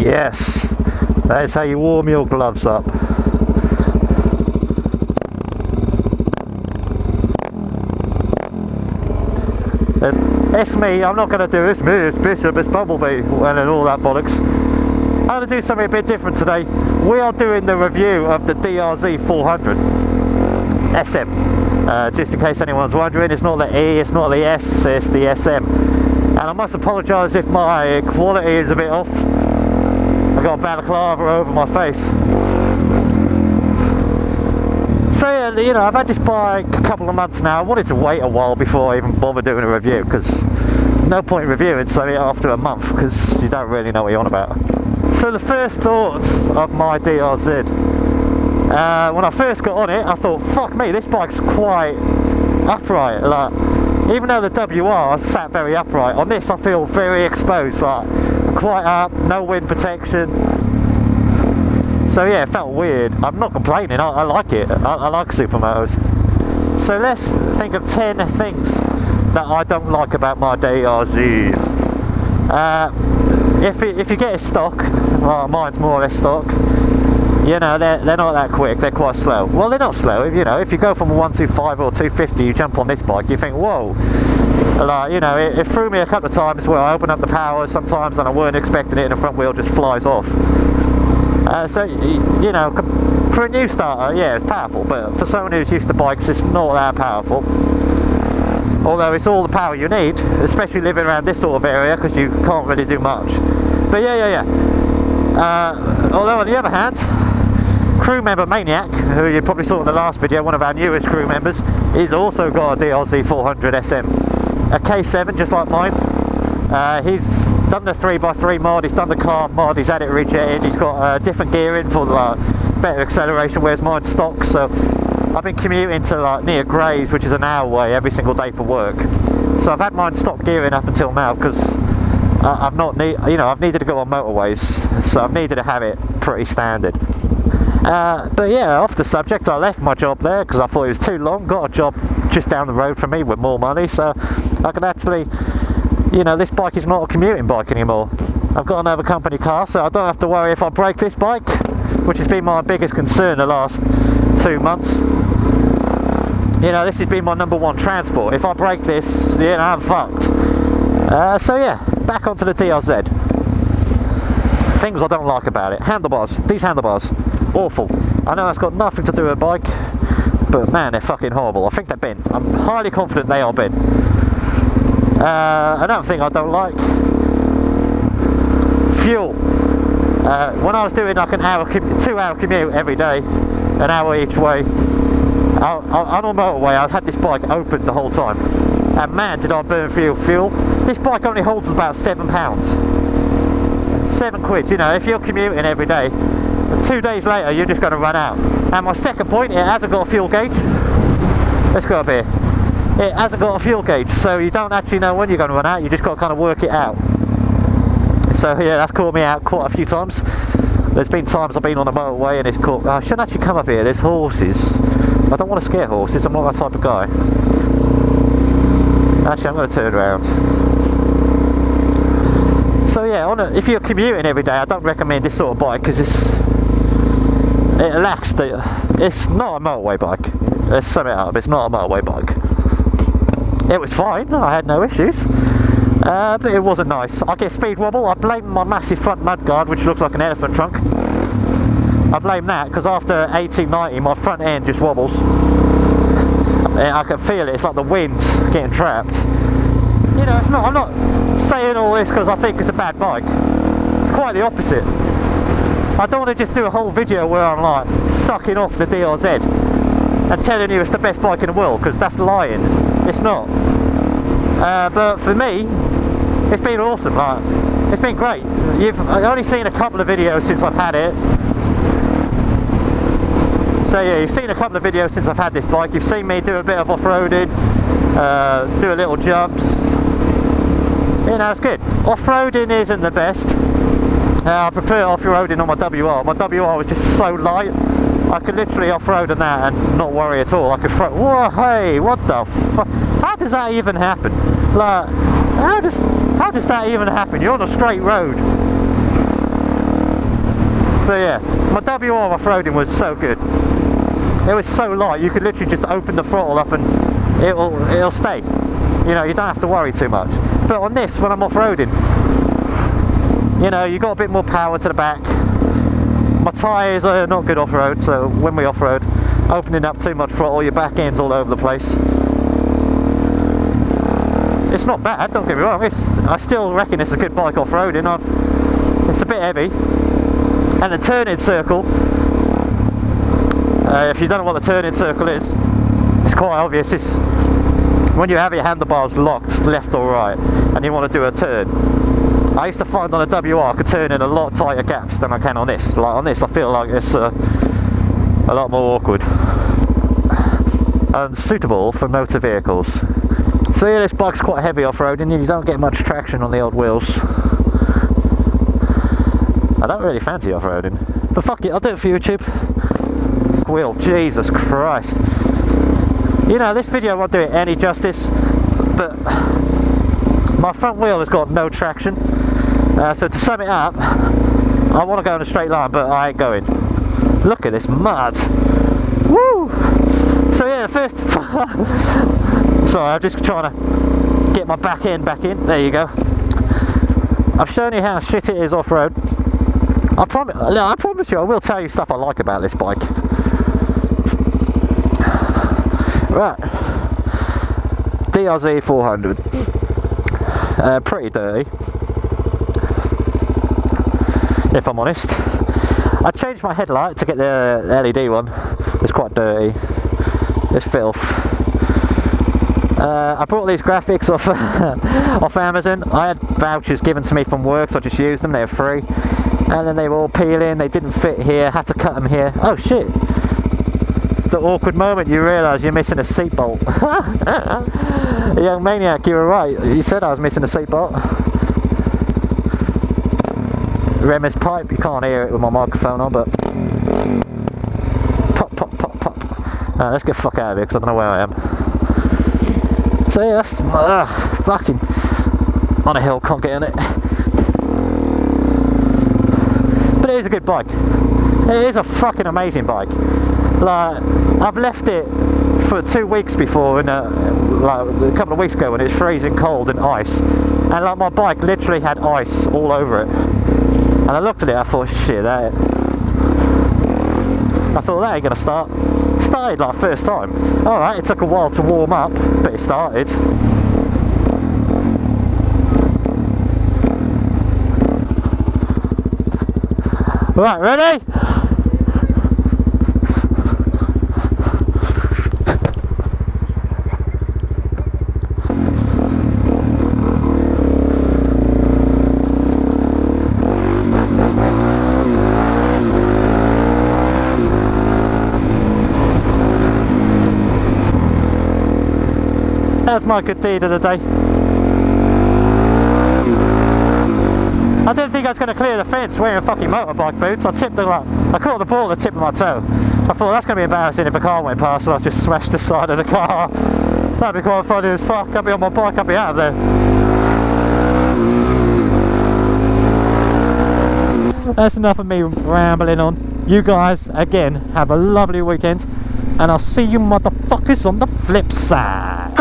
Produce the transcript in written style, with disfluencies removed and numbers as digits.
Yes, that is how you warm your gloves up. It's me, I'm not going to do this, me, it's Bishop, it's Bumblebee, and all that bollocks. I'm going to do something a bit different today. We are doing the review of the DRZ400 SM. Just in case anyone's wondering, it's not the E, it's not the S, it's the SM. And I must apologise if my quality is a bit off. I've got a balaclava over my face. So yeah, you know, I've had this bike a couple of months now. I wanted to wait a while before I even bother doing a review, because no point reviewing something after a month, because you don't really know what you're on about. So the first thoughts of my DRZ. When I first got on it, I thought, fuck me, this bike's quite upright. Like, even though the WR sat very upright, on this I feel very exposed, like quite up, no wind protection. So yeah, it felt weird. I'm not complaining, I like it. I like Supermotos. So let's think of 10 things that I don't like about my DRZ. If you get it stock, well, mine's more or less stock, you know, they're not that quick, they're quite slow. Well, they're not slow, you know, if you go from a 125 or 250, you jump on this bike, you think, whoa. Like, you know, it threw me a couple of times where I opened up the power sometimes and I weren't expecting it and the front wheel just flies off. So, you know, for a new starter, yeah, it's powerful, but for someone who's used to bikes, it's not that powerful. Although it's all the power you need, especially living around this sort of area, because you can't really do much. But yeah. Although on the other hand, crew member Maniac, who you probably saw in the last video, one of our newest crew members, he's also got a DRZ400 SM. A K7 just like mine. He's done the 3x3 mod, he's done the car mod, he's had it rejetted, he's got different gearing for better acceleration, whereas mine's stock. So I've been commuting to like near Grays, which is an hour away every single day for work. So I've had mine stock gearing up until now, because I've needed to go on motorways, so I've needed to have it pretty standard. But yeah, off the subject, I left my job there because I thought it was too long. Got a job just down the road from me with more money, so I can actually, you know, this bike is not a commuting bike anymore. I've got another company car, so I don't have to worry if I break this bike, which has been my biggest concern the last 2 months. You know, this has been my #1 transport. If I break this, you know, I'm fucked. So yeah, back onto the DRZ. Things I don't like about it. Handlebars. These handlebars. Awful. I know that's got nothing to do with a bike, but man, they're fucking horrible. I think they're bent. I'm highly confident they are bent. Another thing I don't like, fuel. When I was doing like an hour, 2 hour commute every day, an hour each way, on a motorway, I had this bike open the whole time, and man, did I burn fuel. This bike only holds about £7. £7, you know, if you're commuting every day, 2 days later you're just going to run out. And my second point, it hasn't got a fuel gauge. Let's go up here. It hasn't got a fuel gauge, so you don't actually know when you're going to run out, you just got to kind of work it out. So yeah, that's caught me out quite a few times. There's been times I've been on the motorway and it's caught, I shouldn't actually come up here, there's horses. I don't want to scare horses, I'm not that type of guy. Actually, I'm going to turn around. So yeah, if you're commuting every day, I don't recommend this sort of bike, because it's not a motorway bike. Let's sum it up, it's not a motorway bike. It was fine, I had no issues, but it wasn't nice. I get speed wobble. I blame my massive front mudguard, which looks like an elephant trunk. I blame that, because after 1890 my front end just wobbles. I can feel it, it's like the wind getting trapped. You know, it's not, I'm not saying all this because I think it's a bad bike. It's quite the opposite. I don't want to just do a whole video where I'm like sucking off the DRZ and telling you it's the best bike in the world, because that's lying. It's not. But for me, it's been awesome. Like, it's been great. I've only seen a couple of videos since I've had it. So yeah, you've seen a couple of videos since I've had this bike. You've seen me do a bit of off-roading, do a little jumps. You know, it's good. Off-roading isn't the best. I prefer off-roading on my WR. My WR was just so light. I could literally off-road on that and not worry at all. I could throw. Whoa, hey, what the fuck? How does that even happen? Like, how does that even happen? You're on a straight road. But yeah, my WR off-roading was so good. It was so light, you could literally just open the throttle up and it'll stay. You know, you don't have to worry too much. But on this, when I'm off-roading, you know, you got a bit more power to the back. My tyres are not good off-road, so when we off-road, opening up too much throttle, your back end's all over the place. It's not bad, don't get me wrong, I still reckon it's a good bike off-roading. It's a bit heavy, and the turning circle, if you don't know what the turning circle is, it's quite obvious. It's when you have your handlebars locked left or right and you want to do a turn. I used to find on a WR I could turn in a lot tighter gaps than I can on this. Like on this I feel like it's a lot more awkward and suitable for motor vehicles. So yeah, this bike's quite heavy off-roading and you don't get much traction on the old wheels. I don't really fancy off-roading, but fuck it, I'll do it for YouTube. Wheel, Jesus Christ. You know, this video won't do it any justice, but my front wheel has got no traction. So to sum it up, I want to go in a straight line, but I ain't going. Look at this mud. Woo! So yeah, the first... Sorry, I'm just trying to get my back end back in. There you go. I've shown you how shit it is off-road. I promise you, I will tell you stuff I like about this bike. Right, DRZ400, pretty dirty, if I'm honest. I changed my headlight to get the LED one. It's quite dirty, it's filth. I bought these graphics off off Amazon. I had vouchers given to me from work, so I just used them, they were free. And then they were all peeling, they didn't fit here, had to cut them here. Oh shit! The awkward moment you realise you're missing a seatbolt. Young maniac, you were right. You said I was missing a seatbolt. Remus pipe, you can't hear it with my microphone on, but pop, pop, pop, pop. Right, let's get the fuck out of here because I don't know where I am. So yeah, that's fucking on a hill, can't get in it. But it is a good bike. It is a fucking amazing bike. Like, I've left it for 2 weeks before, and like a couple of weeks ago when it was freezing cold and ice, and like my bike literally had ice all over it. And I looked at it, I thought, shit, that ain't gonna start. It started like first time. All right, it took a while to warm up, but it started. Right, ready? That's my good deed of the day. I didn't think I was going to clear the fence wearing fucking motorbike boots. I caught the ball at the tip of my toe. I thought that's going to be embarrassing if a car went past and I just smashed the side of the car. That'd be quite funny as fuck. I'd be on my bike, I'd be out of there. That's enough of me rambling on. You guys, again, have a lovely weekend. And I'll see you motherfuckers on the flip side.